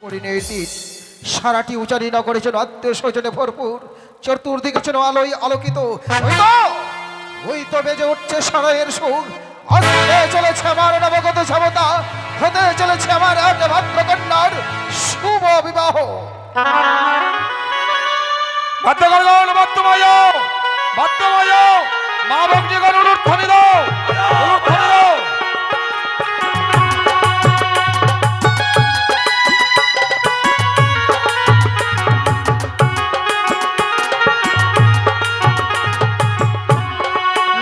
পরিণতির সারাটি উচারি নগরে যেন আত্মীয় স্বজনে ভরপুর, চতুর্দিকে যেন আলোয় আলোকিত। ওই তো বেজে উঠছে সারায়ের সুর, আসতে চলেছে আমার নবগত ক্ষমতা, হতে চলেছে আমার একমাত্র কন্যার শুভ বিবাহ। বাদ্যগণ বাদ্যময় বাদ্যময় মা ভক্তিগণ অনুধ্বনি দাও, অনুধ্বনি দাও।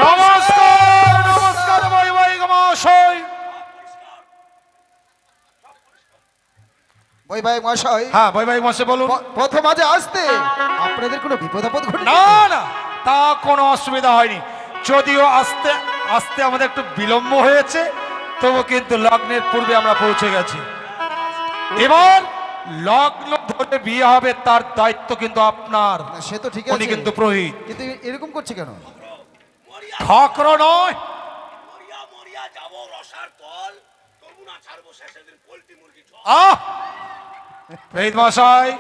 নমস্কার নমস্কার বৈবাহিক মহাশয়। বৈবাহিক মশাই, হ্যাঁ বৈবাহিক মহাশয় বলুন। প্রথম আজ আসতে আপনাদের কোনো বিপদ আপদ ঘটে? না না, তা কোনো অসুবিধা হয়নি, যদিও আস্তে আস্তে আমাদের একটু বিলম্ব হয়েছে, তবু কিন্তু লগ্নের পূর্বে আমরা পৌঁছে গেছি। এবার লগ্ন ধরে বিয়ে হবে, তার দায়িত্ব কিন্তু আপনার। না, সে তো ঠিক উনি আছে, কিন্তু পুরোহিত, কিন্তু এরকম করছে কেন? ঠাকুর নয়। আহ পুরোহিত মহাশয়,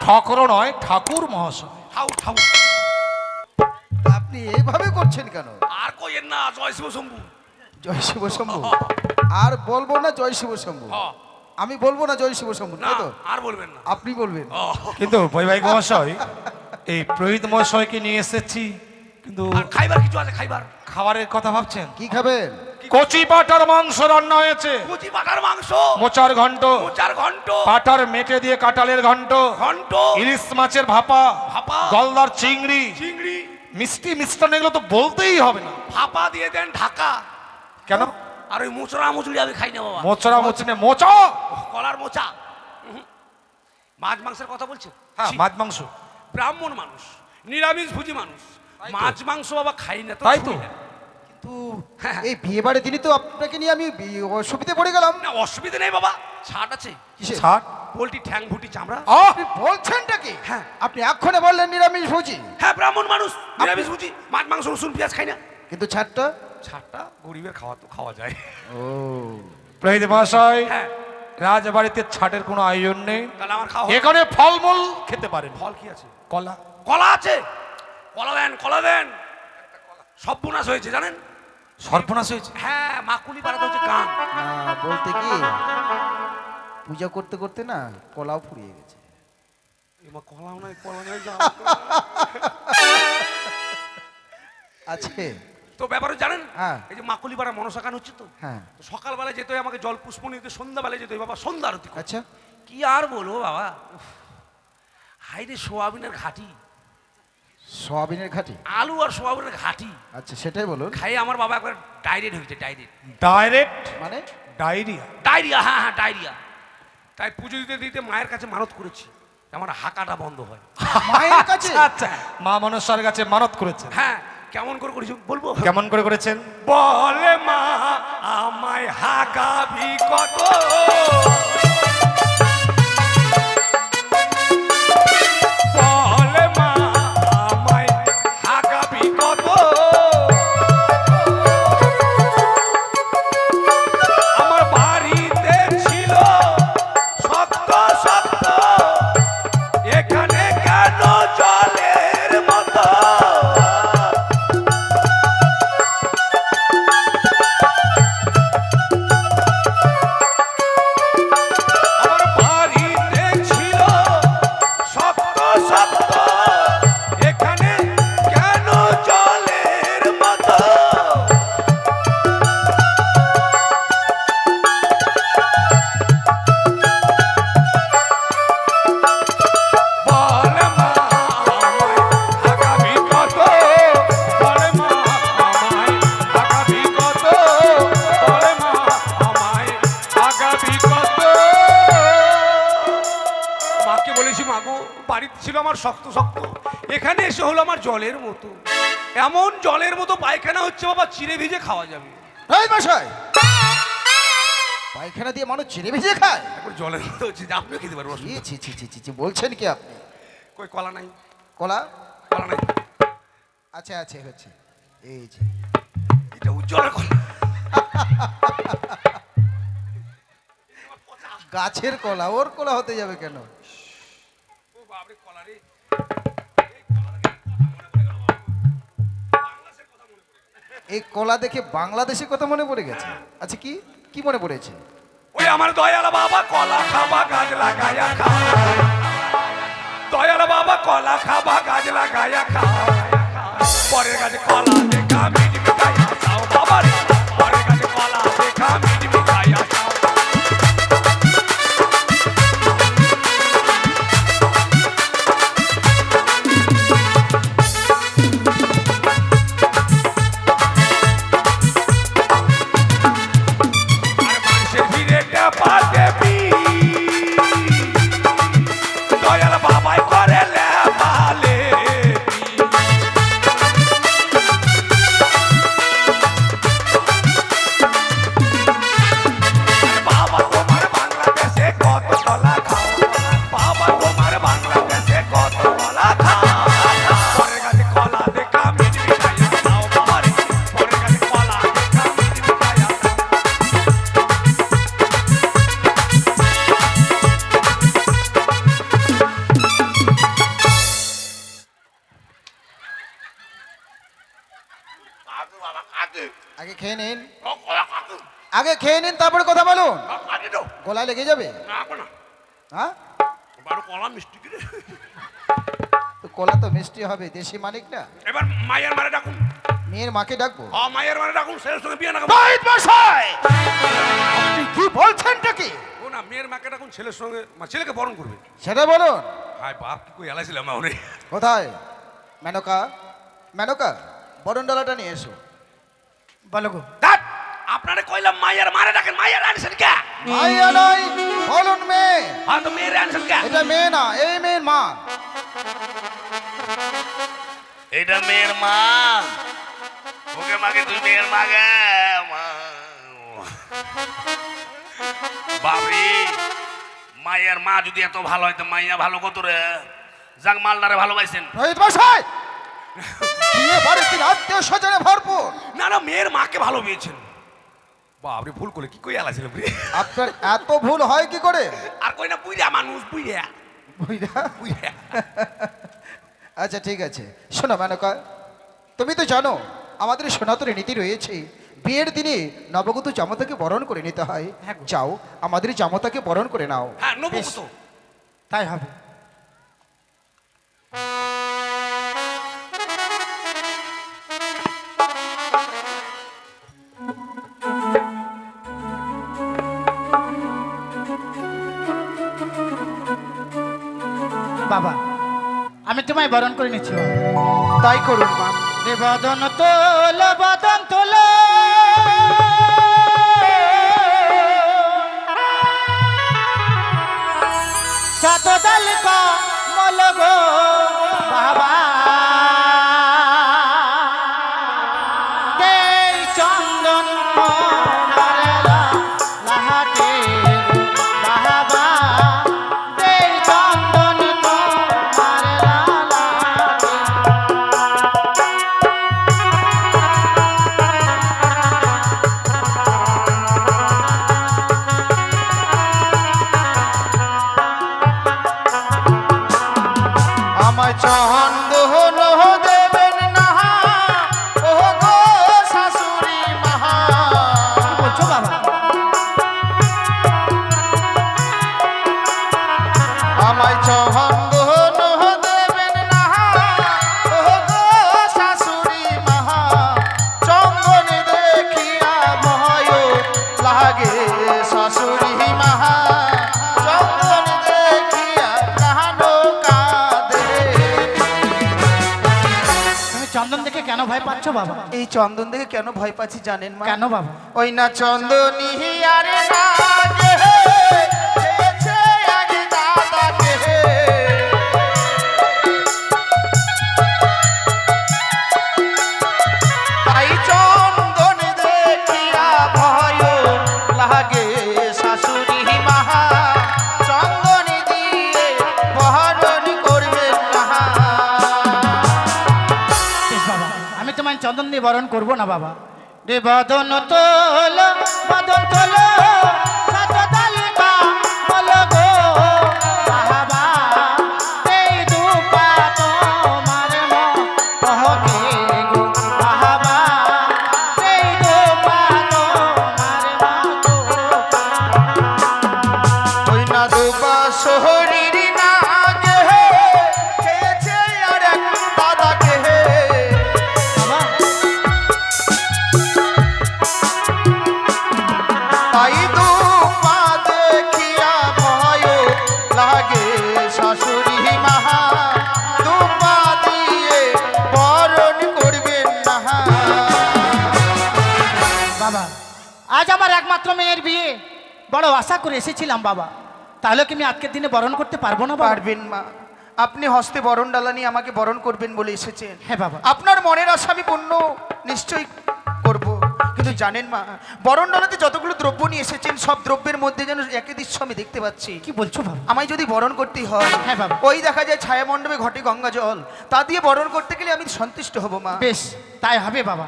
ঠাকুর নয়, ঠাকুর মহাশয়। আপনি এইভাবে করছেন কেন? আর কইেন না, জয় শিব শম্ভু। জয় শিব শম্ভু। আর বলবো না জয় শিব শম্ভু, আমি বলবো না জয় শিব শম্ভু, না তাই তো? আর বলবেন না। আপনি বলবেন। কিন্তু বৈবাহিক মহাশয়, এই পুরোহিত মহাশয়কে নিয়ে এসেছি, কিন্তু আর খাইবার কিছু আছে? খাইবার খাবারের কথা ভাবছেন? কি খাবেন? কচি পাটার মাংস রান্না হয়েছে, কুচি পাটার মাংস, মোচার ঘন্ট, মোচার ঘন্ট, পাটার মেটে দিয়ে কাঁঠালের ঘন্ট, ঘন্ট, ইলিশ মাছের ভাপা, ভাপা, গলদার চিংড়ি, চিংড়ি, মিষ্টি মিষ্টান্ন, এগুলো তো বলতেই হবে না। ভাপা দিয়ে দেন ঢাকা। কেন? আর ওই মোচরা মুচুরি আমি খাই না বাবা। মোচরা মুচনে মোচা, কলার মোচা। মাছ মাংসের কথা বলছেন? হ্যাঁ ছি, মাছ মাংস। ব্রাহ্মণ মানুষ, নিরামিষ ভুজি মানুষ, তাই তো। মাছ মাংস বাবা খাই না তো। তাই তো। ছুঁই না। কিন্তু এই বিয়ে বাড়ির দিনই তো আপনাকে নিয়ে আমি অসুবিধে পড়ে গেলাম। না অসুবিধা নেই বাবা, ছাড় আছে। কিসে? ছাড়। পোলট্রি ঠ্যাং ভুটি চামড়া। আহ আপনি বলছেনটা কি? হ্যাঁ। আপনি এক্ষণে বললেন নিরামিষ ভোজি, হ্যাঁ ব্রাহ্মণ মানুষ, নিরামিষ ভুজি, মাছ মাংস রসুন পেঁয়াজ খাই না। কিন্তু ছাড়টা? ছাড়টা গরিবের খাওয়া তো খাওয়া যায়। ও, পুরোহিত মহাশয়, হ্যাঁ রাজবাড়িতে ছাটের কোনো আয়োজন নেই, তাহলে আমার খাওয়া হবে। এখানে ফলমূল খেতে পারেন। ফল কি আছে? কলা। কলা আছে? কলা দেন, কলা দেন। সর্বনাশ হয়েছে জানেন? সর্বনাশ হয়েছে। হ্যাঁ মাকুলি পাড়াতে হচ্ছে গান। না বলতে কি, পূজা করতে করতে না কলাও ফুরিয়ে গেছে। এবার কলাও নাই, কলা নাই। আছে তো ব্যাপারে জানেন? হ্যাঁ। এই যে মাকুলি পাড়া মনসা গান হচ্ছে তো, হ্যাঁ। তো সকালবেলা যেতে হয় আমাকে জল পুষ্প নিতে, সন্ধ্যাবেলায় যেতে হয় বাবা সন্ধ্যা আরতি করতে। আচ্ছা, কি আর বলবো বাবা, হাই রে সোয়াবিনের ঘাটি, সোয়াবিনের ঘাটি। আলু আর সোয়াবিনের ঘাটি আচ্ছা সেটাই বলুন। খাই আমার বাবা একবার ডায়রিয়া হয়েছে। ডায়রিয়া, ডাইরেক্ট মানে ডায়রিয়া। ডায়রিয়া, হ্যাঁ হ্যাঁ ডায়রিয়া। তাই পুজো দিতে দিতে মায়ের কাছে মানত করেছি আমার হাঁকাটা বন্ধ হয়। মায়ের কাছে? আচ্ছা, মা মনসার কাছে মানত করেছেন? হ্যাঁ, কেমন করে করেছি বলবো? কেমন করে করেছেন? বলে মা আমায় হাঁকাবি কত, বলে মা আমায় হাঁকাবি কত, আমার বাড়িতে ছিল শক্ত শক্ত, এখানে কেন জলের মতো, আমার বাড়িতে ছিল শক্ত শক্ত, এখানে কেন জলের মতো, বলে মা আমায় হাঁকাবি কত, বলে মা আমায় হাঁকাবি কত, বলে মা আমায় হাঁকাবি কত। মাকে বলেছি মা গো, বাড়িতে ছিল আমার শক্ত শক্ত, এখানে এসে হলো আমার জলের মতো, এমন জলের মতো পায়খানা হচ্ছে বাবা, চিড়ে ভিজে খাওয়া যাবে। এই মশাই, পায়খানা দিয়ে মানুষ চিড়ে ভেজে খায়? এখন জলের মতো হচ্ছে যে আপনিও খেতে পারবো। ছি ছি ছি ছি ছি ছি, বলছেন কি আপনি? কই কলা নাই, কলা? কলা নাই, আচ্ছা আছে, হচ্ছে এই যে এটা উজ্জ্বলের কলা। গাছের কলা, ওর কলা হতে যাবে কেন? ও বাপরে কলা রে। এই কলা দেখে বাংলাদেশের কথা মনে পড়ে গেছে। আচ্ছা কি কি মনে পড়েছে? ওই আমার দয়াল বাবা কলা খাবা গাছ লাগায়া খা, দয়াল বাবা কলা খাবা গাছ লাগায়া খা, পরের গাছে কলা দেখা মিট মিটাইয়া খাও বাবা রে, পরের গাছে কলা দেখা মিট মিটাইয়া খাও। আর মানুষের ভিড়ে টেপা টেপি দয়াল বাবাই করে লেপালে। বাবা তোমার বাংলাদেশে কত কলা খাও, বাবা তোমার বাংলাদেশে কত কলা খাও, পরের গাছে কলা দেখা মিট মিটাইয়া খাও বাবা রে, পরের গাছে কলা দেখা মিট মিটাইয়া খাও। আগে খেয়ে নিন, আগে খেয়ে নিন, তারপরে কথা বলুন। গলায় লেগে যাবে। হ্যাঁ, কলা মিষ্টি কি রে? তো কলা তো মিষ্টি হবে, দেশি মানিক না। এবার মায়ের মারে ডাকুন, মেয়ের মাকে ডাকবো? মায়ের মারে ডাকুন, ছেলের সঙ্গে বিয়ে না করবো। শহীদ মশাই, আপনি কি বলছেনটা কি? ও না, মেয়ের মাকে ডাকুন, ছেলের সঙ্গে ছেলেকে বরণ করবে। সেটা বলুন। হাই বাপ, কি কই এলাইছিলাম না ওরে। কোথায় মেনকা? মেনকা, বরণ ডালাটা নিয়ে এসো। বলো গো। দাঁত, আপনারে কইলাম মায়ের মারে ডাকেন, মায়ের আনছেন কে? মাইয়া নয়, বলুন মেয়ে। হ্যাঁ তো মেয়ের আনছেন কে? এটা মেয়ে না, এই মেয়ের মা। এটা মেয়ের মা, ওকে মাকে তুই মেয়ের মা গে মা। বাবরি, মায়ের মা যদি এত ভালো হয়তো মাইয়া ভালো কত রে, যাক মালদারে ভালোবাসেন। শহীদ মশাই, বিয়ে বাড়িতে আত্মীয় স্বজনে ভরপুর। না না, মেয়ের মাকে ভালো পেয়েছেন। বাপরে, ভুল করে কি কই এলাইছিলাম রে। আপনার এত ভুল হয় কি করে? আর কই না, বুইরা মানুষ, বুইরা বুঝলা? বুইরা। আচ্ছা ঠিক আছে, শোনো মেনকা, তুমি তো জানো আমাদের সনাতনী নীতি রয়েছে, বিয়ের দিনে নবগত জামাতাকে বরণ করে নিতে হয়। যাও, আমাদের জামাতাকে বরণ করে নাও। হ্যাঁ, নবু তো তাই হবে। বাবা, আমি তোমায় বরণ করে নিচ্ছি বাবা। তাই করুন মা। রে বদন তোল, বদন তোল, শতদল কমল গো বাবা, দেই চন্দন কমলা লাহাটে বাবা, দেই চন্দন কমলা লাহাটে। আমায় চন্দন দেবেন না, ও গো শাশুড়ি মহা। কি বলছো বাবা? আমায় চন্দন দেবেন না, ও গো শাশুড়ি মহা। চন্দন দেখিয়া ভয় লাগে শাশুড়ি মহা, চন্দন দেখিয়া প্রাণ কাঁদে। তুমি চন্দন দেখে কেন ভয় পাচ্ছ বাবা? এই চন্দন দেখে কেন ভয় পাচ্ছি জানেন মা? কেন বাবা? ওই না চন্দনী আরে লাগে, চেয়েছে আগে দাদাকে। তাই চন্দন দেখিয়া ভয় লাগে শাশুড়ি মাহা, চন্দন দিয়ে বহরণ করবেন না। বেশ বাবা, আমি তোমায় চন্দন দিয়ে বরণ করবো না বাবা। রে বদন তোল, বদন তোল, শতদল দুবা শহরের না গে খেয়েছে আর এক দাদাকে বাবা তাই দুপা দেখিয়া ভয় লাগে শাশুড়ি মাহা দুপা দিয়ে বরণ করবেন না বাবা আজ আমার একমাত্র মেয়ের বিয়ে বড় আশা করে এসেছিলাম বাবা, তাহলে কি আমি আজকের দিনে বরণ করতে পারবো না বাবা? পারবেন মা, আপনি হস্তে বরণ ডালা নিয়ে আমাকে বরণ করবেন বলে এসেছেন। হ্যাঁ বাবা। আপনার মনের আশা আমি পূর্ণ নিশ্চয়ই করব, কিন্তু জানেন মা, বরণ ডালাতে যতগুলো দ্রব্য নিয়ে এসেছেন সব দ্রব্যের মধ্যে যেন একই দৃশ্য আমি দেখতে পাচ্ছি। কি বলছো বাবা? আমায় যদি বরণ করতেই হয়, হ্যাঁ বাবা। ওই দেখা যায় ছায়া মণ্ডপে ঘটে গঙ্গা জল, তা দিয়ে বরণ করতে গেলে আমি সন্তুষ্ট হব মা। বেশ তাই হবে বাবা।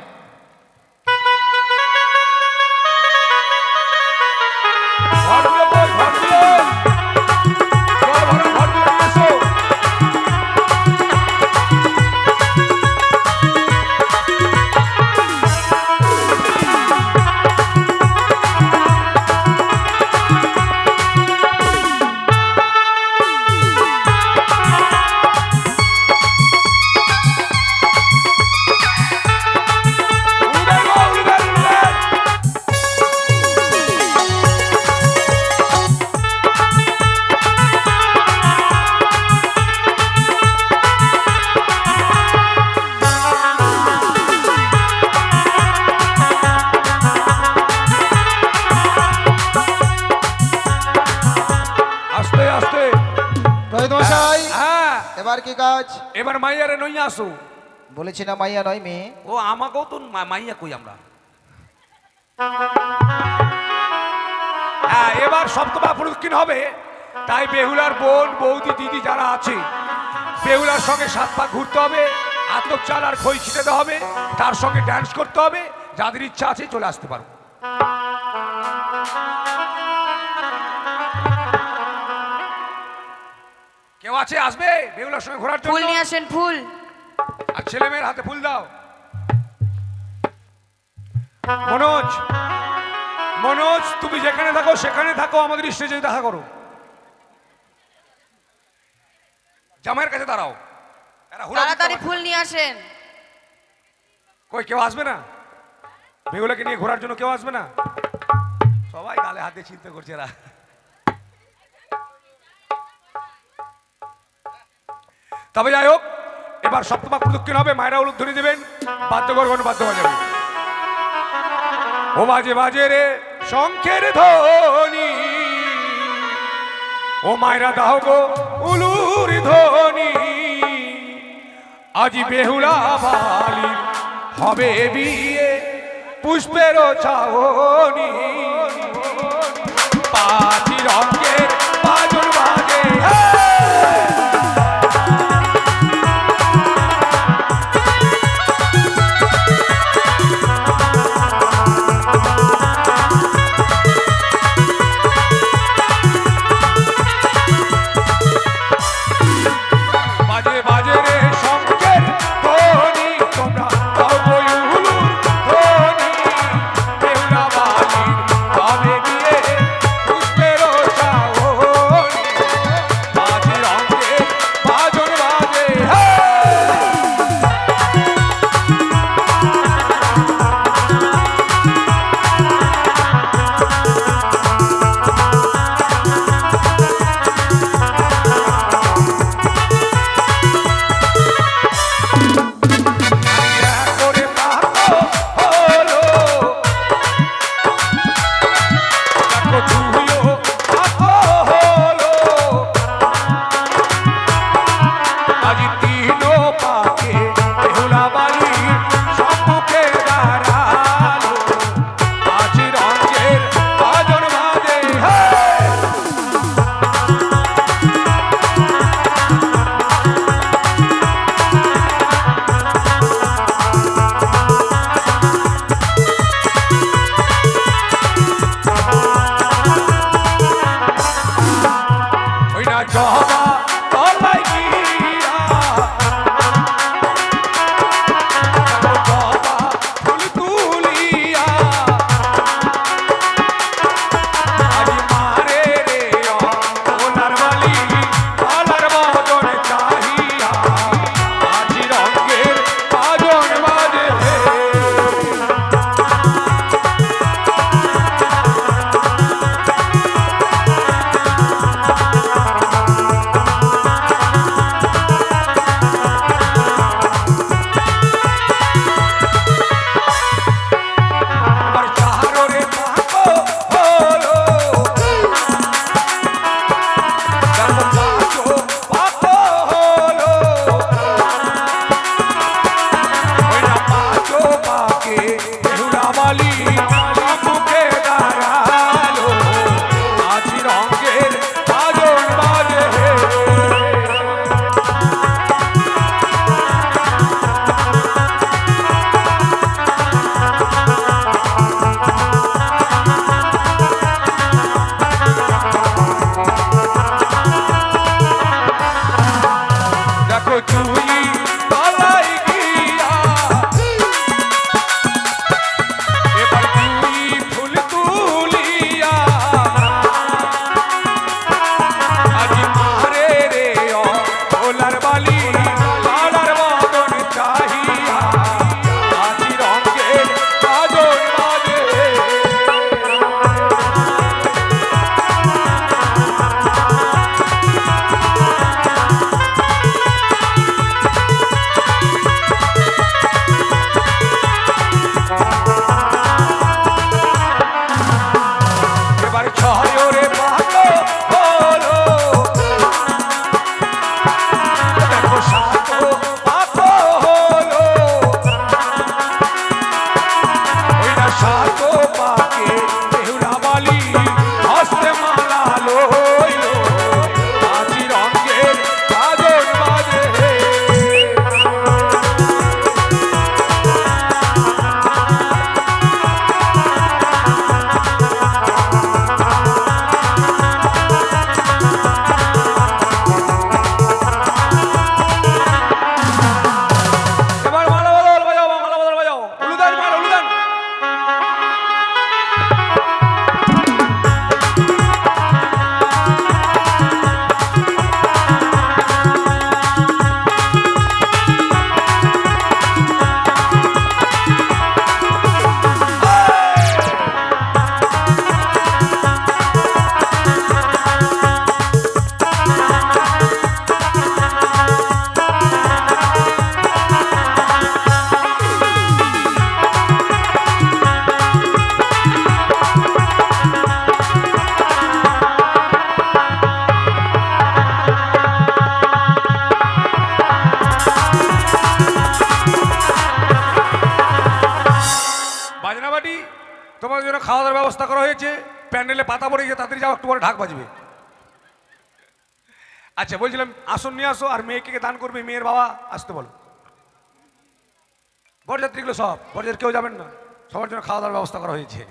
ঘরগুলো কই, ঘরগুলো? জল ভরা ঘরগুলো নিয়ে এসো। উলুদার গো, উলুদার, উলুদার। আস্তে আস্তে। রোহিত মশাই, হ্যাঁ, এবার কি কাজ? এবার মাইয়ারে নইয়া আসো। বলেছি না মাইয়া নয় মেয়ে। ও আমাকেও তো মাইয়া কই আমরা। হ্যাঁ, এবার সপ্তমা প্রদক্ষিণ হবে, তাই বেহুলার বোন বৌদি দিদি যারা আছে বেহুলার সঙ্গে 7 পা ঘুরতে হবে, আতপ চাল আর খই ছিটাতে হবে, তার সঙ্গে ড্যান্স করতে হবে। যাদের ইচ্ছা আছে চলে আসতে পারো। কেউ আছে আসবে বেহুলার সঙ্গে ঘোরার ফুল জন্য? নিয়ে আসেন, ফুল। আর ছেলে মেয়ের হাতে ফুল দাও। মনোজ, মনোজ তুমি যেখানে থাকো সেখানে থাকো, আমাদের স্টেজে দেখা করো। জামাইয়ের কাছে দাঁড়াও। এরা হুড়া দিতে তাড়াতাড়ি পারে। ফুল নিয়ে আসেন। কই কেউ আসবে না? বেগুলাকে নিয়ে ঘোরার জন্য কেউ আসবে না? সবাই গালে হাতে চিন্তা করছে এরা। তবে যাই হোক, এবার সপ্তমা প্রদক্ষিণ হবে, মায়েরা উলুধ্বনি দেবেন, বাদ্যগণ বাদ্য বাজাবে। ও বাজে বাজে রে শঙ্খের ধ্বনি, ও মায়েরা দাও গো উলুর ধ্বনি, আজি বেহুলা বালির হবে বিয়ে পুষ্পের ছাওনি, পাঁচি রঙের বাজন বাজে। বাজে বাজে রে শঙ্খের ধ্বনি, তোমরা দাও গো উলুর ধ্বনি, বেহুলা বালির হবে বিয়ে পুষ্পের ছাওনি, পাঁচি রঙের বাজন বাজে। করে তাকো হলো, তাকো তুইও তাকো হলো, আজি তিনো পাকে বেহুলা বালির সম্মুখে দাঁড়ালো, পাঁচি রঙের বাজন বাজে। ওই না জবা তলায় গিয়া, জবা ফুল তুলিয়া, আজি মারে রে প্যান্ডেলে পাতা পড়ে গিয়ে তাড়াতাড়ি যাও, একটু পরে ঢাক বাজবে। আচ্ছা বলছিলাম আসন নিয়ে আসো, আর মেয়েকে দান করবে, মেয়ের বাবা আসতে বলো। বরযাত্রীগুলো সব, বরযাত্রী কেউ যাবেন না, সবার জন্য খাওয়া দাওয়ার ব্যবস্থা করা হয়েছে।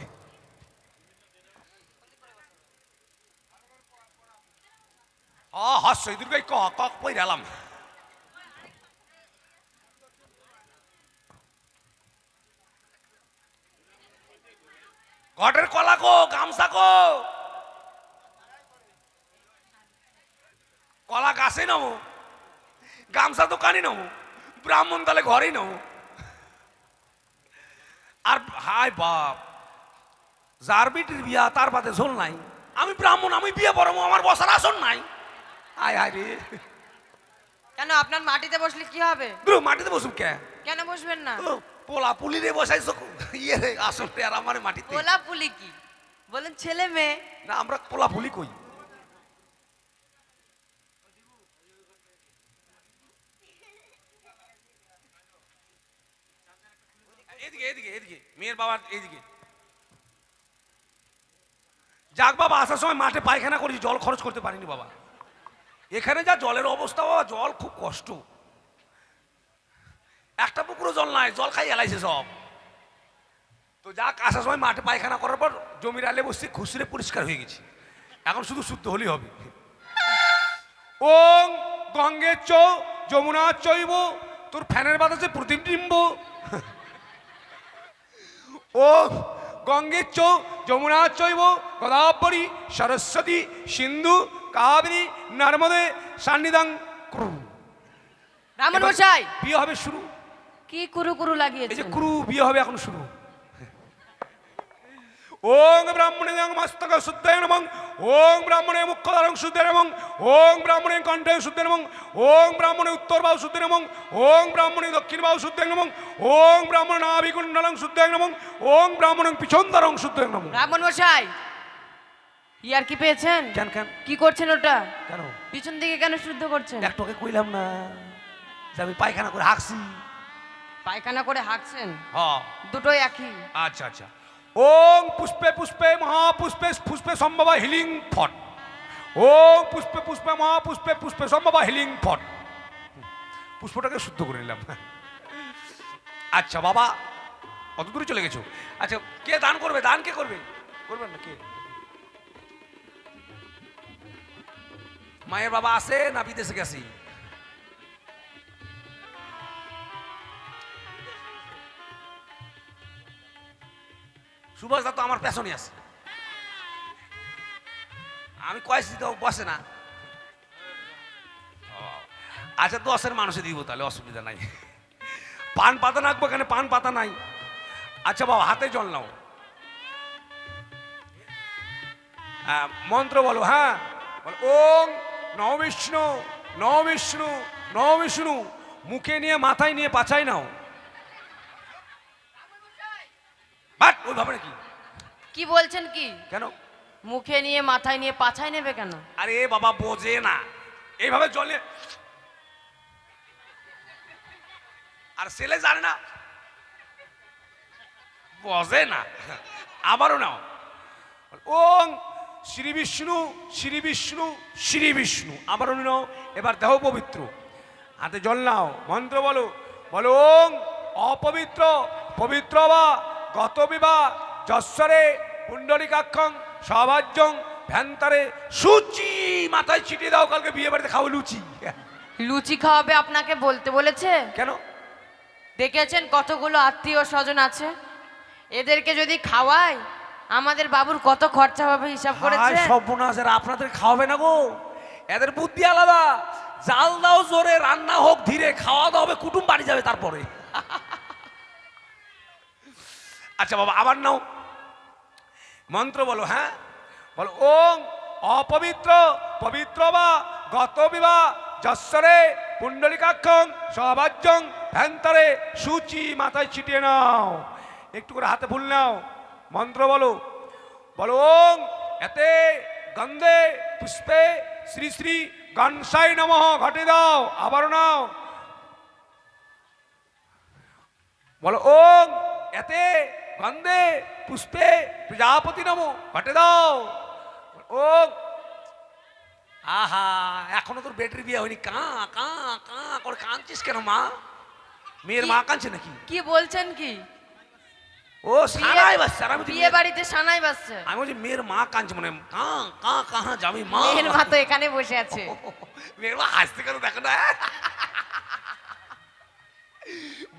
হাস্য দুর্গাই কক পই গেলাম। ঘটের কলা কো, গামছা কো, কলা গাছে নামো, গামছা দোকানে নামো, ব্রাহ্মণ তাহলে ঘরেই নামো। আর হাই বাপ, যার বিটির বিয়া তার বাদে ঝোল নাই, আমি ব্রাহ্মণ, আমি বিয়ে পড়াবো, আমার বসার আসন নাই। আয় আয় রে, কেন আপনার মাটিতে বসলে কি হবে? দুরু মাটিতে বসুম কে? কেন বসবেন না? ও, পোলা পুলি রে বসাইছো ইয়ে রে, আসন রে, আর আমার মাটিতে। গোলা পুলি কি বলেন, ছেলে মেয়ে? না আমরা পোলা পুলি কই। এদিকে এদিকে এদিকে, মেয়ের বাবার এইদিকে। যাক বাবা, আসার সময় মাঠে পায়খানা করেছি, জল খরচ করতে পারিনি বাবা। এখানে যা জলের অবস্থা বাবা, জল খুব কষ্ট। একটা পুকুরও জল নাই, জল খাই এলাইছে সব। তো যাক, আসার সময় মাঠে পায়খানা করার পর জমির আলে বসছি, খুশিরে পরিষ্কার হয়ে গেছি। এখন শুধু শুদ্ধ হলেই হবে। ওং গঙ্গে চ যমুনা চৈব, তোর ফ্যানের বাতাসে প্রতিবিম্ব। ও গঙ্গে চ যমুনা চৈব গোদাবরী সরস্বতী সিন্ধু কাবেরী নর্মদে সান্নিধান কুরু। ব্রাহ্মণ মশাই, বিয়ে হবে শুরু। কি কুরু কুরু এই যে লাগিয়েছেন? কুরু, বিয়ে হবে এখন শুরু। ওং ব্রাহ্মণে মস্তক শুদ্ধায় নমঃ, ওং ব্রাহ্মণে মুখ্যধারং শুদ্ধে নমঃ, ওং ব্রাহ্মণে কণ্ঠে শুদ্ধে নমঃ, ওং ব্রাহ্মণে উত্তর বাহু শুদ্ধে নমঃ, ওং ব্রাহ্মণে দক্ষিণ বাহু শুদ্ধে নমঃ, ওং ব্রাহ্মণ নাভিকুণ্ডলং শুদ্ধে নমঃ, ওং ব্রাহ্মণং পিছনধারং শুদ্ধে নমঃ। ব্রাহ্মণ মশাই, ইয়ার কি পেয়েছেন? কেন কেন কি করছেন ওটা? কেন? পিছন দিকে কেন শুদ্ধ করছেন? একটুকে কইলাম না যে আমি পায়খানা করে হাঁকছি। পায়খানা করে হাঁকছেন? হ্যাঁ, দুটোই একই। আচ্ছা আচ্ছা। ওং পুষ্পে পুষ্পে মহাপুষ্পে পুষ্পে সম্ভব হিলিং ফট, ওং পুষ্পে পুষ্পে মহাপুষ্পে পুষ্পে সম্ভব হিলিং ফট। পুষ্পটাকে শুদ্ধ করে নিলাম। আচ্ছা বাবা, কত দূরে চলে গেছো? আচ্ছা, কে দান করবে? দান কে করবে? করবেন না কে? মায়ের বাবা আছে না বিদেশে গেছি? সুভাষ দা তো আমার পেছনে আছে, আমি কয়েছি তো বসে না। আচ্ছা, 10-এর মানুষে দিব, তাহলে অসুবিধা নাই। পান পাতা নাকবো, এখানে পান পাতা নাই। আচ্ছা বাবা, হাতে জল নাও, মন্ত্র বলো। হ্যাঁ, ওং নম বিষ্ণু নম বিষ্ণু নম বিষ্ণু। মুখে নিয়ে মাথায় নিয়ে পাছায় নাও। বাট ওই ভাবে নাকি? কি বলছেন কি? কেন? মুখে নিয়ে মাথায় নিয়ে পাছায় নেবে কেন? আরে বাবা বোঝে না, এইভাবে জলে। আর ছেলে জানে না, বোঝে না। আবারও নাও। ওং শ্রী বিষ্ণু শ্রী বিষ্ণু শ্রী বিষ্ণু। আবারও নাও। এবার দেহ পবিত্র, হাতে জল নাও, মন্ত্র বলো। বলো ওং অপবিত্র পবিত্র বা গত বিবাহ যশ্বরে পুণ্ডরিকাক্ষং সবাজ্যং ভ্যান্তারে সুচি। মাথায় ছিটিয়ে দাও, কালকে বিয়ে বাড়িতে খাবো লুচি। লুচি খাওয়াবে আপনাকে বলতে বলেছে? কেন? দেখেছেন কতগুলো আত্মীয় স্বজন আছে, এদেরকে যদি খাওয়াই আমাদের বাবুর কত খরচা হবে হিসাব করেছে? সর্বনাশ, এরা আপনাদের খাওয়াবে না গো। এদের বুদ্ধি আলাদা। জাল দাও জোরে, রান্না হোক ধীরে, খাওয়া দাওয়া হবে, কুটুম বাড়ি যাবে তারপরে। আচ্ছা বাবা, আবার নাও, মন্ত্র বলো। হ্যাঁ বলো। ওং অপবিত্র পবিত্র বা গত বিবাহ যশ্বরে পুণ্ডরিকাক্ষং সবাজ্যং ভ্যান্তারে সুচি। মাথায় ছিটিয়ে নাও, একটু করে হাতে ফুল নাও, মন্ত্র বলো। বলো ওং এতে গন্ধে পুষ্পে শ্রী শ্রী গণসাই নমঃ। ঘটে দাও, আবারও নাও, বলো ওং এতে গন্ধে পুষ্পে প্রজাপতি নমো ঘটে দাও। ও আহা, এখনো তোর বেটির বিয়ে হয়নি, কাঁ কাঁ কাঁ করে কাঁদছিস কেন মা? মেয়ের মা কাঁদছে নাকি? কি বলছেন কি? ও সানাই বাচ্চা, আমি বলছি বিয়ে বাড়িতে সানাই বাজছে। আমি বলছি মেয়ের মা কাঁদছে মনে হয়। কাঁ কাঁ কাহা যাবি মা? মেয়ের মা তো এখানে বসে আছে। মেয়ের মা হাসতে কেন দেখো না,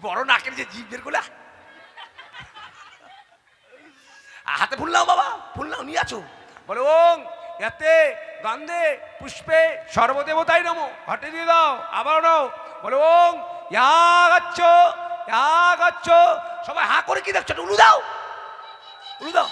বড় নাকের যে জিভ বের করলে। হাতে ফুল নাও বাবা, ফুল নাও, নিয়ে আছো। বলে ওং এতে গন্ধে পুষ্পে সর্বদেবতাই নমো ঘটে দিয়ে দাও। আবার নাও, বলে ওং ইয়া গাচ্ছ। সবাই হা করে কি দেখছো? উলু দাও, উলু দাও।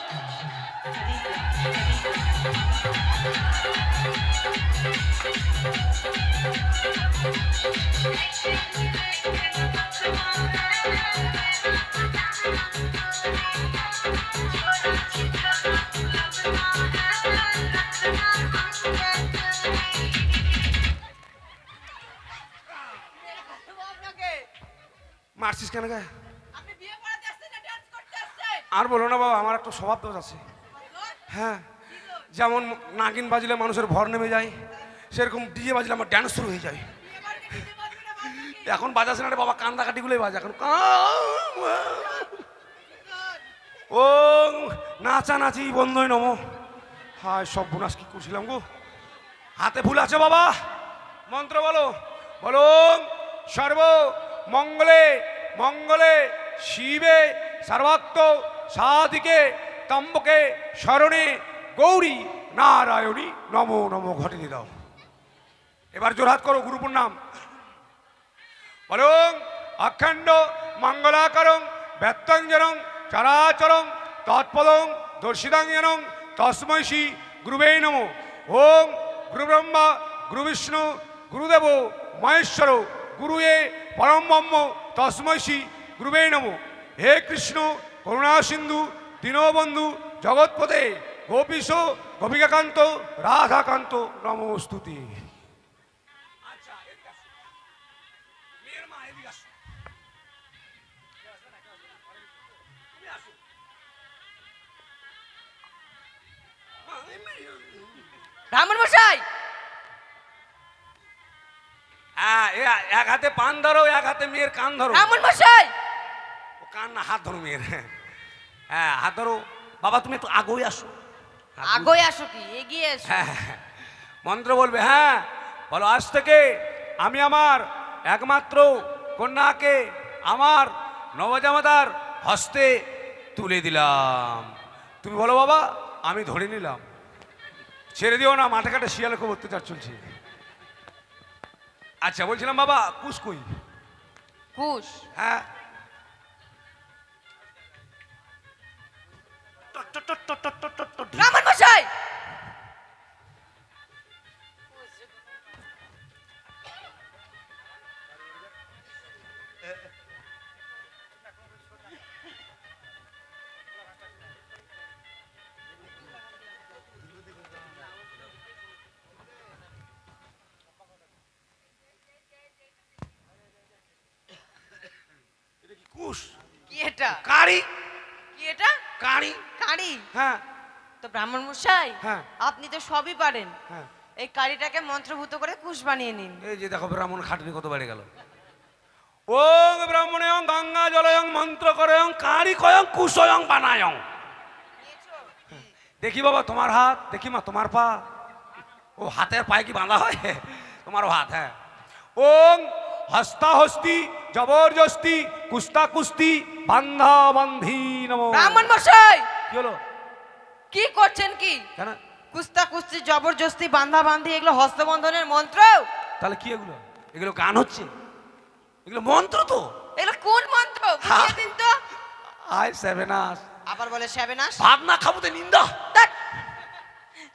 মারছিস কেন গে? আর বলো না বাবা, আমার একটা স্বভাব দোষ আছে। হ্যাঁ, যেমন নাগিন বাজলে মানুষের ভর নেমে যায়, সেরকম ডিজে বাজলে আমার ড্যান্স শুরু হয়ে যায়। এখন বাজাস না রে বাবা, কান্দা কাটিগুলোই বাজে এখন। ও নাচানাচি বন্ধই নমো। হায় সব বোনাস কি করছিলাম গো। হাতে ফুল আছে বাবা, মন্ত্র বলো। বলো সর্ব মঙ্গলে মঙ্গলে শিবে সর্বাত্ম সাধিকে তম্বকে শরণে গৌরী নারায়ণী নমো নমো ঘটে দিয়ে দাও। এবার জোরহাত করো গুরুপুর নাম। বলো অখণ্ড মঙ্গলাকরং ব্যত্যঞ্জনং চরাচরং তৎপদং দর্শিদাঙ্গনং তস্मै শ্রী গুরুবে নমো। ওম গুরু ব্রহ্মা গুরু বিষ্ণু গুরুদেব মহেশ্বর গুরুয়ে পরম ব্রহ্ম তস্मै শ্রী গুরুবে নমো। হে কৃষ্ণ করুণা সিন্ধু দীনবন্ধু জগৎপতে গোপীশ গোপিকাকান্ত রাধাকান্ত নমস্তুতে। ব্রাহ্মণ মশাই, হ্যাঁ, এক হাতে পান ধরো, এক হাতে মেয়ের কান ধরো। ব্রাহ্মণ মশাই, ও কান না, হাত ধরো মেয়ের। হ্যাঁ, হাত ধরো। বাবা তুমি একটু আগে আসো। আগে আসো কি এগিয়ে এসো। হ্যাঁ, মন্ত্র বলবে। হ্যাঁ বলো, আজ থেকে আমি আমার একমাত্র কন্যাকে আমার নবজামাতার হস্তে তুলে দিলাম। তুমি বলো বাবা, আমি ধরে নিলাম। ছেড়ে দিও না, মাঠে ঘাটে শিয়ালে খুব অত্যাচার চলছে। আচ্ছা বলছিলাম বাবা, কুশ কই? কুশ? হ্যাঁ, ব্রাহ্মণ মশাই, কুশ কি এটা? কারি। কি এটা? কারি। কারি? হ্যাঁ তো ব্রাহ্মণ মশাই, হ্যাঁ। আপনি তো সবই পারেন। হ্যাঁ, এই কারিটাকে মন্ত্রভূত করে কুশ বানিয়ে নিন। এই যে দেখো ব্রাহ্মণ খাটনি কত বেড়ে গেল। ওং ব্রাহ্মণয়ং গঙ্গা জলয়ং মন্ত্র করয়ং কারি কয়ং কুশয়ং বানায়ং। দেখি বাবা তোমার হাত, দেখি মা তোমার পা। ও হাতের পায়ে কি বাঁধা হয়? তোমারও হাত। হ্যাঁ, ওং হস্তা হস্তি জবরদস্তি কুস্তা কুস্তি বান্ধা বান্ধি নমো। ব্রাহ্মণ মশাই, কি হলো? কি করছেন কি? কেন? কুস্তা কুস্তি জবরদস্তি বান্ধা বান্ধি এগুলো হস্তবন্ধনের মন্ত্র? তাহলে কি এগুলো? এগুলো গান হচ্ছে, এগুলো মন্ত্র তো। এগুলো কোন মন্ত্র বুঝিয়ে দিন তো। আয় সেভেনাস। আবার বলে সেবেনাস? ভাত না খাবোতে নিন্দা। ধ্যাৎ,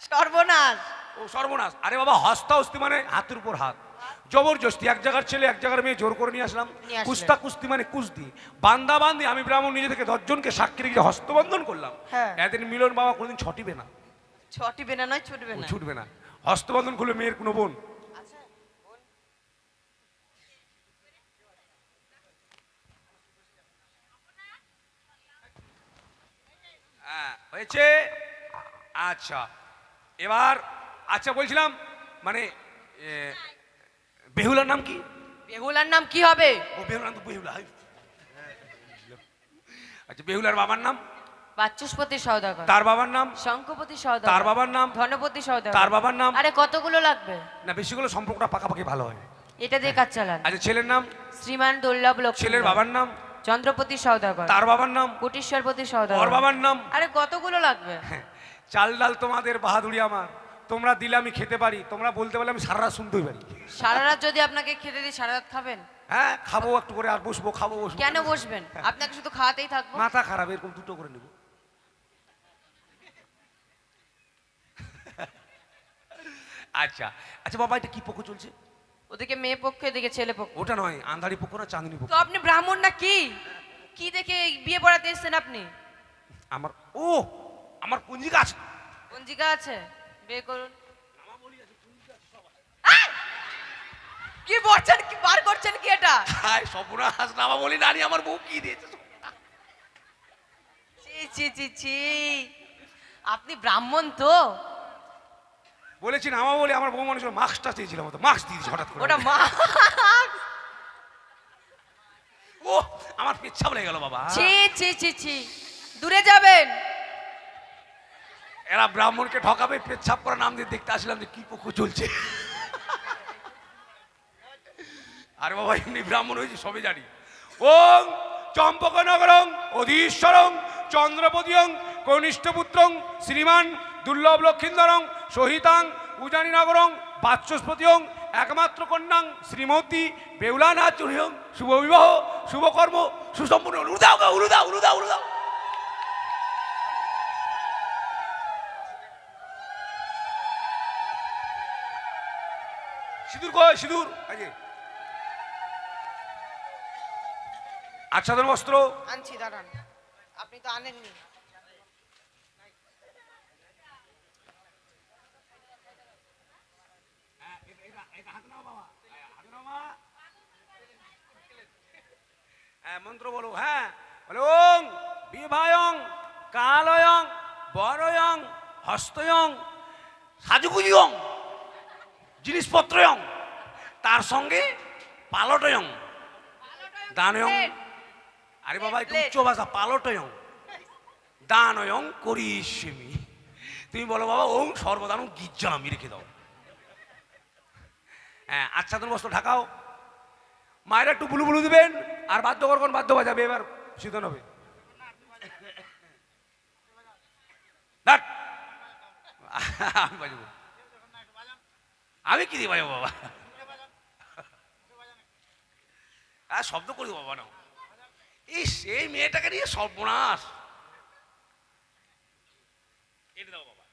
সর্বনাশ। ও সর্বনাশ। আরে বাবা, হস্তা হস্তি মানে হাতের উপর হাত। জবরদস্তি, এক জায়গার ছেলে এক জায়গার মেয়ে জোর করে নিয়ে আসলাম। নিয়ে আসলেন। কুস্তা কুস্তি মানে কুস্তি। বান্দা বান্দি, আমি ব্রাহ্মণ নিজে থেকে 10 জনকে সাক্ষী রেখে হস্তবন্ধন করলাম। হ্যাঁ। এদের মিলন বাবা কোনোদিন ছটিবে না, ছটিবে না নয় ছুটবে না। ছুটবে না। হস্তবন্ধন করলে মেয়ের কোনো বোন আচ্ছা, হয়েছে। আচ্ছা এবার আচ্ছা বলছিলাম মানে বেহুলার নাম কি? বেহুলার নাম কি হবে? ও বেহুলার নাম তো বেহুলা। আচ্ছা বেহুলার বাবার নাম? বাচস্পতি সওদাগর। তার বাবার নাম? শঙ্কপতি সওদাগর। তার বাবার নাম? ধনপতি সওদাগর। তার বাবার নাম? আরে কতগুলো লাগবে? না বেশিগুলো সম্পর্কটা পাকাপাকি ভালো হয়। এটা দিয়ে কাজ চালান। আচ্ছা ছেলের নাম? শ্রীমান দুর্লভ লক্ষ্মী। ছেলের বাবার নাম? চন্দ্রপতি সওদাগর। তার বাবার নাম? কোটিশ্বরপতি ওর সওদাগর। বাবার নাম? আরে কতগুলো লাগবে? চাল ডাল তোমাদের বাহাদুরি আমার, তোমরা দিলে আমি খেতে পারি, তোমরা বলতে পারলে আমি সারা রাত শুনতেই পারি। সারা রাত যদি আপনাকে খেতে দিই সারা রাত খাবেন? হ্যাঁ খাবো একটু করে আর বসবো, খাবো বসবো। কেন বসবেন? আপনাকে শুধু খাওয়াতেই থাকবো। মাথা খারাপ, এরকম দুটো করে নেব। আচ্ছা আচ্ছা বাবা এটা কি পক্ষ চলছে? ওদিকে মেয়ে পক্ষ এদিকে ছেলে পক্ষ। ওটা নয়, আন্ধারি পক্ষ না চাঁদনি পক্ষ? তো আপনি ব্রাহ্মণ না কি? কি দেখে বিয়ে পড়াতে এসেছেন আপনি? আমার ও আমার পঞ্জিকা আছে। পঞ্জিকা আছে, বিয়ে করুন। আহ! কি বলছেন, কি বার করছেন কি এটা? হায় সর্বনাশ, নামা বলি নানি আমার বউ কি দিয়েছে। ছি ছি ছি ছি, আপনি ব্রাহ্মণ তো? বলেছি নামা বলি আমার বউ মানুষের মাস্কটা চেয়েছিলাম, তো মাস্ক দিয়ে দিয়েছে হঠাৎ করে। ওটা মা। ও আমার পেচ্ছাপ লেগে গেল বাবা। ছি ছি ছি ছি, দূরে যাবেন। এরা ব্রাহ্মণকে ঠকাবে, পেচ্ছাপ করা নাম দিয়ে দেখতে আসলাম যে কি পক্ষ চলছে। আরে বাবা এমনি ব্রাহ্মণ হয়েছে সবে জানি। ওং চম্পকনগরং অধীশ্বরং চন্দ্রপতিয়ং কনিষ্ঠপুত্রং শ্রীমান দুর্লভ লক্ষিন্দরং সহিতাং উজানীনগরং বাচস্পতিয়ং একমাত্র কন্যাং শ্রীমতী বেউলানাথ চুরিয়ং শুভ বিবাহ শুভকর্ম সুসম্পূর্ণ। উলুদাও গা উলুদাও উলুদাও উলুদাও। সিঁদুর কয় সিঁদুর? আচ্ছাদন বস্ত্র আনছি, দাঁড়ান। আপনি তো আনেননি। মন্ত্র বলো। হ্যাঁ বলো ওং বিভায়ং কালয়ং বরয়ং হস্তয়ং সাজুগুজুয়ং জিনিসপত্রয়ং, তার সঙ্গে পালটয়ং দানয়ং। আরে বাবা একটু উচ্চ ভাষা, পালটয়ং দানয়ং করিষ্যামি। তুমি বলো বাবা ওং সর্বদানং গির্জা আমি রেখে দাও। হ্যাঁ আচ্ছাদন বস্ত্র ঢাকাও। মায়েরা একটু বুলু বুলু দিবেন আর বাদ্যকরণ বাদ্য বাজাবে, এবার শীতন হবে। আমি বাজাবো। আমি কি দিয়ে বাজাবো বাবা? আর শব্দ করি বাবা না। এই সেই মেয়েটাকে নিয়ে সর্বনাশ। এটা দাও বাবা।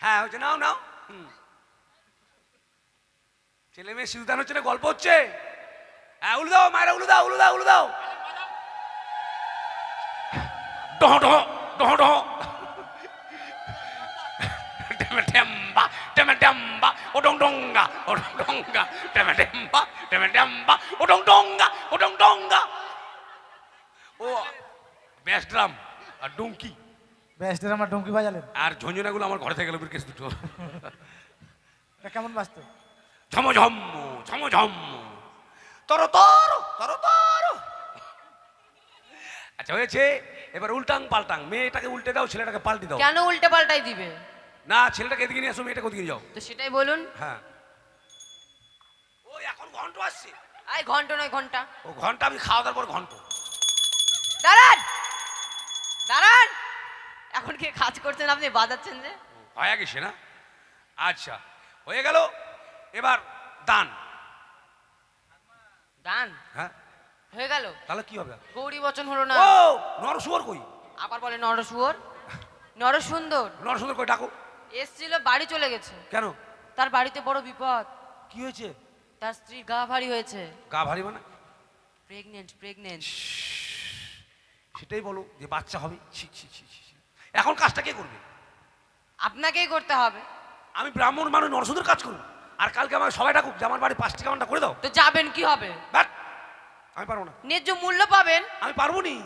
হ্যাঁ হচ্ছে, নাও নাও। ছেলে মেয়ে সিউদান হচ্ছে না, গল্প হচ্ছে। হ্যাঁ উলু দাও মায়েরা, উলু দাও উলু দাও উলু দাও। ডহ ডহ ডহ ডহ টেমেটেম্বা টেমেটেম্বা ওডং ডঙ্গা ওডং ডঙ্গা টেমেটেম্বা টেমেটেম্বা ওডং ডঙ্গা ওডং ডঙ্গা। ও ব্যাস ড্রাম আর ডঙ্কি। ব্যাসদের আমার ডঙ্কি বাজালেন। আর ঝঞ্ঝনাগুলো আমার ঘরে থেকে গেল বিরকেশ দুটো। এটা কেমন বাজতো? ঝমঝম ঝমঝম তর তর তর তর। আচ্ছা হয়েছে, এবার উল্টাং পাল্টাং। মেয়েটাকে উল্টে দাও, ছেলেটাকে পাল্টে দাও। কেন উল্টে পাল্টাই দিবে? না ছেলেটাকে এদিকে নিয়ে আসো, মেয়েটাকে ওদিকে নিয়ে যাও। তো সেটাই বলুন। হ্যাঁ ও এখন ঘন্ট আসছে। আই ঘন্টা নয় ঘন্টা। ও ঘন্টা আমি খাওয়া দাওয়ার পর ঘন্ট। দাঁড়ান দাঁড়ান, এখন কি কাজ করছেন আপনি, বাজাচ্ছেন যে? হয়ে গেছে না? আচ্ছা হয়ে গেল। এবার দান। দান হ্যাঁ হয়ে গেল। তাহলে কি হবে? গৌরী বচন হলো না? ও নরসুয়োর কই? আবার বলে নরসুয়োর, নরসুন্দর নরসুন্দর কই ডাকো। এসছিল, বাড়ি চলে গেছে। কেন? তার বাড়িতে বড় বিপদ। কি হয়েছে? তার স্ত্রীর গা ভারী হয়েছে। গা ভারী মানে? Pregnant pregnant. সেটাই বলো যে বাচ্চা হবে। ছি ছি ছি ছি ছি। এখন কাজটা কে করবে? আপনাকেই করতে হবে। আমি ব্রাহ্মণ মানুষ, নরসুন্দর কাজ করুন। আর কালকে আমার সবাই ডাকুক যে আমার বাড়ি 5টি কামানটা করে দাও। তো যাবেন কি হবে? ব্যাট আমি পারবো না, ন্যায্য মূল্য পাবেন। আমি পারবো নি,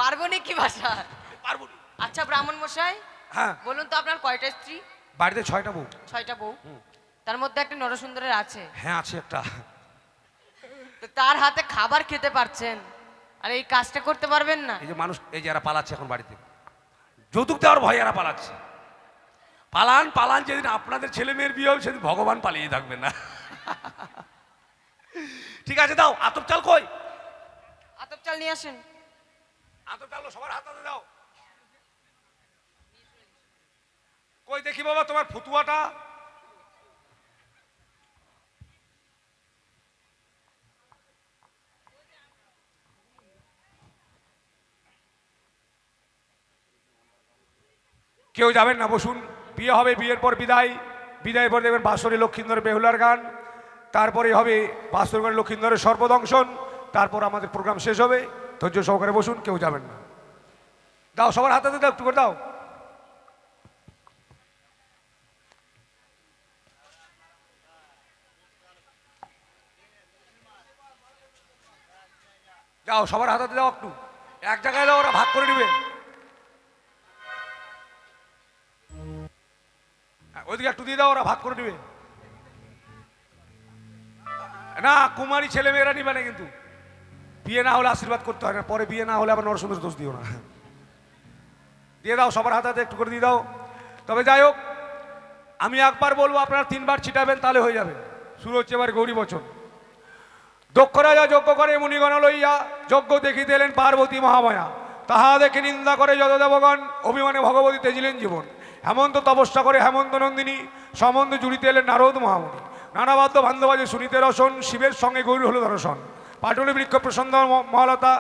পারবো না কি ভাষা? পারবো নি। আচ্ছা ব্রাহ্মণ মশাই, হ্যাঁ, বলুন তো আপনার কয়টা স্ত্রী? বাড়িতে 6টা বউ। 6টা বউ, তার মধ্যে একটা নরসুন্দরের আছে। হ্যাঁ আছে একটা। তো তার হাতে খাবার খেতে পারছেন, আর এই কাজটা করতে পারবেন না? এই যে মানুষ, এই যে এরা পালাচ্ছে এখন বাড়িতে, যৌতুক দেওয়ার ভয় এরা পালাচ্ছে। পালান পালান, যেদিন আপনাদের ছেলে মেয়ের বিয়ে হবে সেদিন ভগবান পালিয়ে থাকবেন না। ঠিক আছে, দাও আতপ চাল। কই আতপ চাল নিয়ে আসেন। আতপ চাল সবার হাতে দাও। কই দেখি বাবা তোমার ফতুয়াটা। কেউ যাবেন না, বসুন। বিয়ে হবে, বিয়ের পর বিদায়, বিদায়ের পর দেখবেন বাঁশরী লক্ষিন্দরের বেহুলার গান, তারপরে হবে বাঁশরী লক্ষিন্দরের সর্বদংশন, তারপর আমাদের প্রোগ্রাম শেষ হবে। ধৈর্য সহকারে বসুন, কেউ যাবেন না। দাও সবার হাতে দাও, একটু করে দাও। যাও সবার হাতে দাও, একটু এক জায়গায় দাও, ওরা ভাগ করে নেবে। ওইদিকে একটু দিয়ে দাও, ওরা ভাগ করে নেবে। না, কুমারী ছেলে মেয়েরা নিবে না কিন্তু। বিয়ে না হলে আশীর্বাদ করতে হয় না, পরে বিয়ে না হলে আবার নরসুন্দর দোষ দিও না। দিয়ে দাও সবার হাতে একটু করে দিয়ে দাও। তবে যাই হোক, আমি একবার বলবো, আপনারা 3বার ছিটাবেন, তাহলে হয়ে যাবে। শুরু হচ্ছে এবার গৌরী বচন। দক্ষ রাজা যজ্ঞ করে মুনিগণ লইয়া, যজ্ঞ দেখিতে এলেন পার্বতী মহামায়া। তাহা দেখে নিন্দা করে যত দেবগণ, অভিমানে ভগবতী তেজিলেন জীবন। হেমন্ত তপস্যা করে হেমন্ত নন্দিনী, সম্বন্ধ জুড়িতে এলেন নারদ মহামুনি। নানাবাদ্য বান্ধবাজে শুনিতে রসন, শিবের সঙ্গে গৌরী হল দর্শন। পাটলি বৃক্ষ প্রসন্ন মহালতা,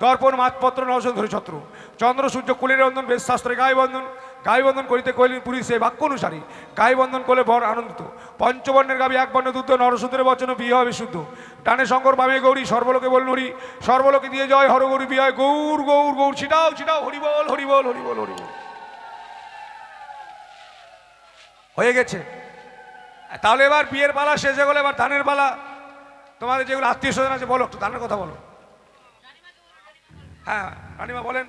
দর্পণ মাতপত্র নরসন ধরে ছত্র। চন্দ্র সূর্য কুলের বন্ধন, বেশ শাস্ত্রে গায়ে বন্ধন করিতে কইলেন পুরী সে বাক্য অনুসারী। গায়ে বন্ধন করলে বর আনন্দিত। পঞ্চবর্ণের গাবি এক বর্ণ দুধ, নরসুন্দরের বচন বিয়ে হবে শুদ্ধ। ডানে শঙ্কর বামে গৌরী, সর্বলোকে বল হরি, সর্বলোকে দিয়ে জয় হর গৌরী বিয়ে। গৌর গৌর গৌর, ছিটাও ছিটাও, হরি বল হরি বল হরি বল হরি বল। হয়ে গেছে। তাহলে এবার বিয়ের পালা শেষে গেলে এবার ধানের পালা। তোমাদের যেগুলো আত্মীয় স্বজন আছে বলো, একটু ধানের কথা বলো। হ্যাঁ রানিমা বলেন।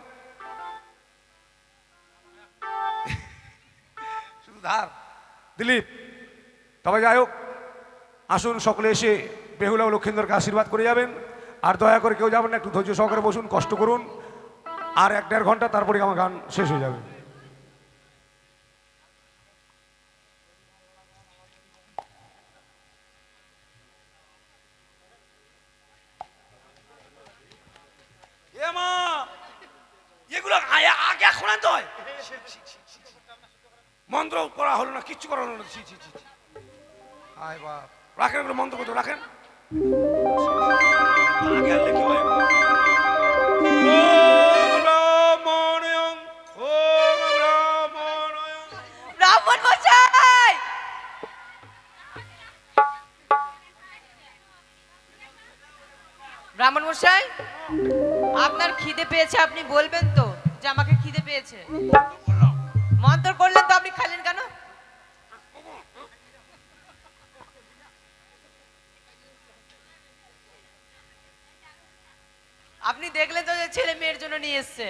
শুধু ধার দিলীপ। তবে যাই হোক, আসুন সকলে এসে বেহুলা ও লক্ষিন্দরকে আশীর্বাদ করে যাবেন। আর দয়া করে কেউ যাবেন না, একটু ধৈর্য সহকারে বসুন, কষ্ট করুন। আর 1-1.5 ঘন্টা, তারপরে আমার গান শেষ হয়ে যাবে। এগুলো আগে এখন তো মন্ত্র করা হলো না, কিচ্ছু করা হলো না। আয় বাপ, রাখেন এগুলো, মন্ত্র করতে রাখেন। আগে আনলে কি হয়? ব্রাহ্মণ মশাই, ব্রাহ্মণ মশাই, আপনার খিদে পেয়েছে, আপনি বলবেন তো যে আমাকে খিদে পেয়েছে। মন্ত্র করলেন তো, আপনি খাইলেন কেন? আপনি দেখলেন তো যে ছেলে মেয়ের জন্য নিয়ে এসছে।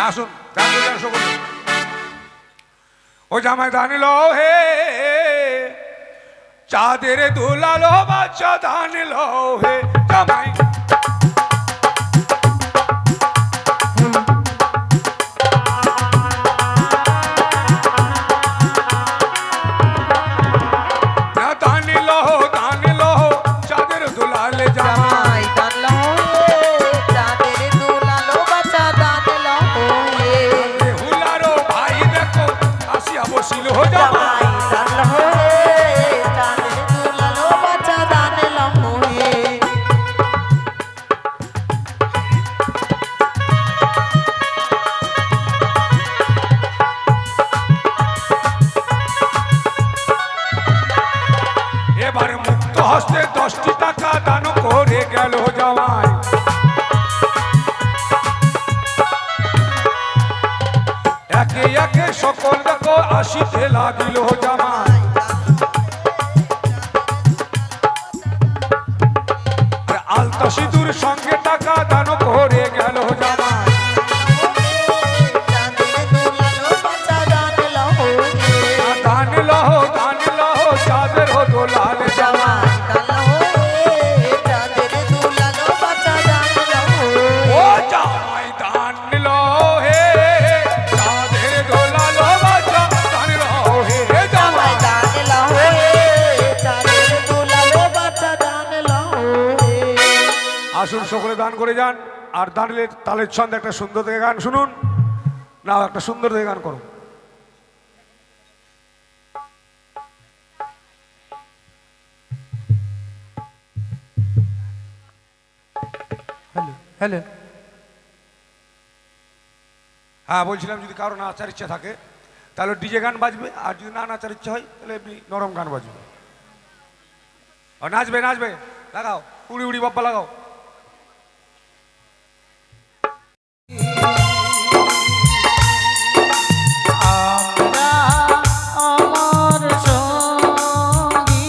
আসুন, ও জামাই ধানিল হে, চাঁদের দুলালো বাচ্চা ধানিল হে। জামাই চাঁদের দুলালে, জামাই বসিল জামাই বাসিতে লাগিল জামাই আলতা সিঁদুর সঙ্গে টাকা দান করে গেল জামাই দান লহ চাঁদের হতো লাল জামাই ও জামাই দান হে চাঁদের দোলালো বাচ্চা দান হে জামাই আসুন সকলে দান করে যান আর দাঁড়িয়ে তালের ছন্দে একটা সুন্দর থেকে গান শুনুন না একটা সুন্দর থেকে গান করো হ্যালো হ্যাঁ বলছিলাম যদি কারো নাচার ইচ্ছা থাকে তাহলে ডিজে গান বাজবে আর যদি না নাচার ইচ্ছা হয় তাহলে এমনি নরম গান বাজবে আর নাচবে নাচবে লাগাও উড়ি উড়ি বাপ্পা লাগাও আমরা আমার সঙ্গী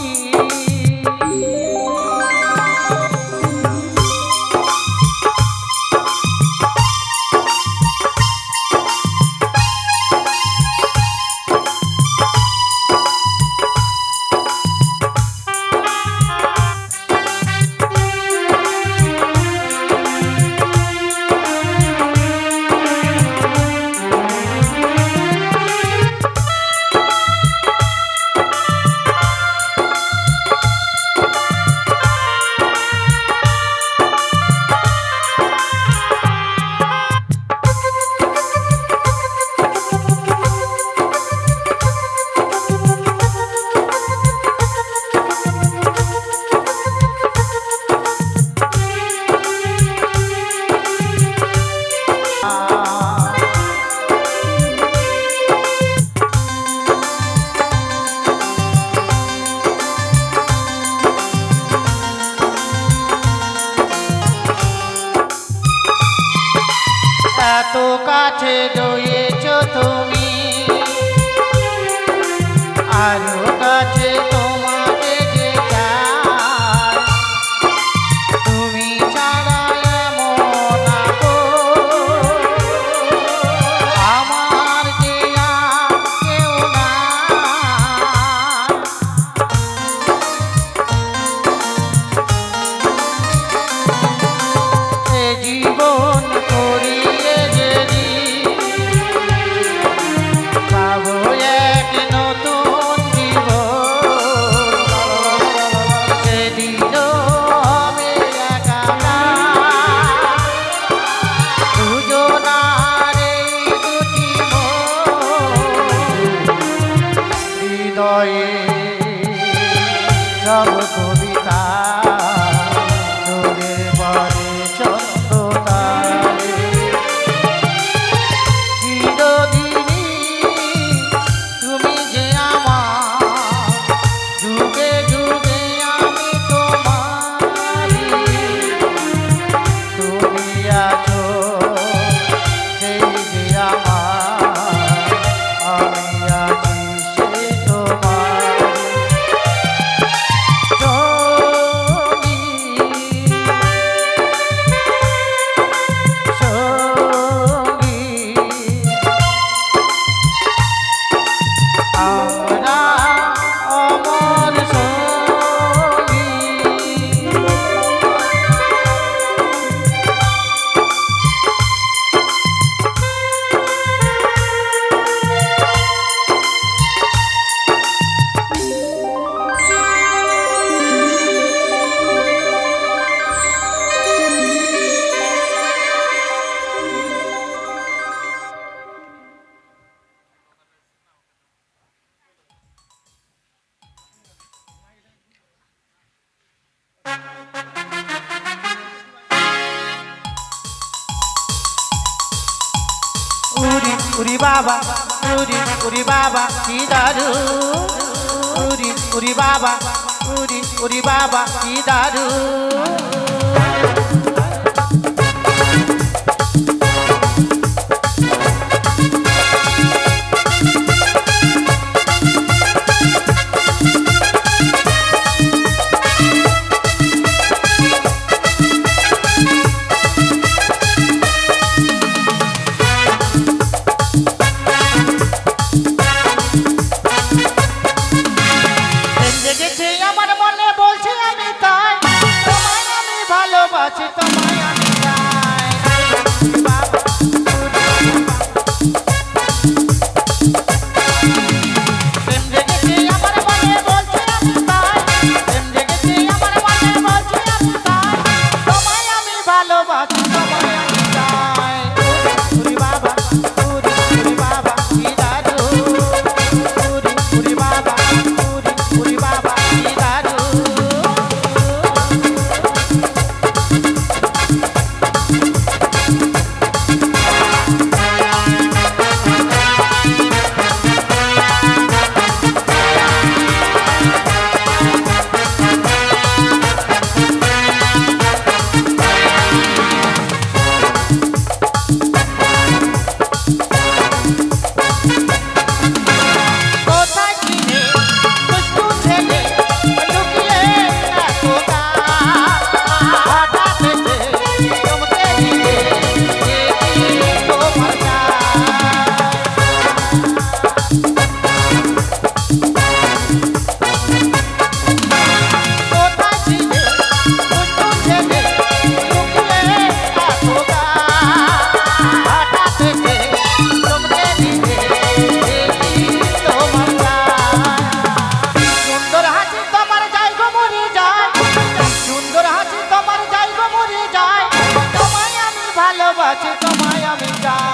এত কাছে রয়েছ তুমি আরো কাছে তোমাকে যে চাই তুমি ছাড়া এমন আপন আমার যে আর কেউ নাই এ জীবন করিয়ে যদি পাবো এক নতুন জীবন সেদিন হবে একাকার দুজনার এই দুটি মন হৃদয়ে সব কবিতা তোরে পরে চন্দ্রতারে চিরদিনই তুমি যে আমার যুগে যুগে আমি তোমারি তুমি আছো সেই যে আমার আমি আছি সে তোমার আমরা অমর সঙ্গী উরি উরি বাবা উরি উরি বাবা কি দারু উরি উরি বাবা উরি বাবা কি দারু ভালোবাসি তোমায় আমি চাই উরি বাবা উরি বাবা কি দারু উরি বাবা উরি বাবা কি দারু কোথায় ছিলে দুষ্টু ছেলে লুকিয়ে রাখো গা হঠাৎ এসে চমকে দিলে দেখি তোমার কোথায় ছিলে দুষ্টু ছেলে লুকিয়ে রাখো গা হঠাৎ এসে চমকে দিলে দেখি তোমার সুন্দর হাসি তোমার যাই গো মরে যায় সুন্দর হাসি তোমার যাই গো মরে যায় তোমায় আমি ভালোবাসি তোমায় আমি চাই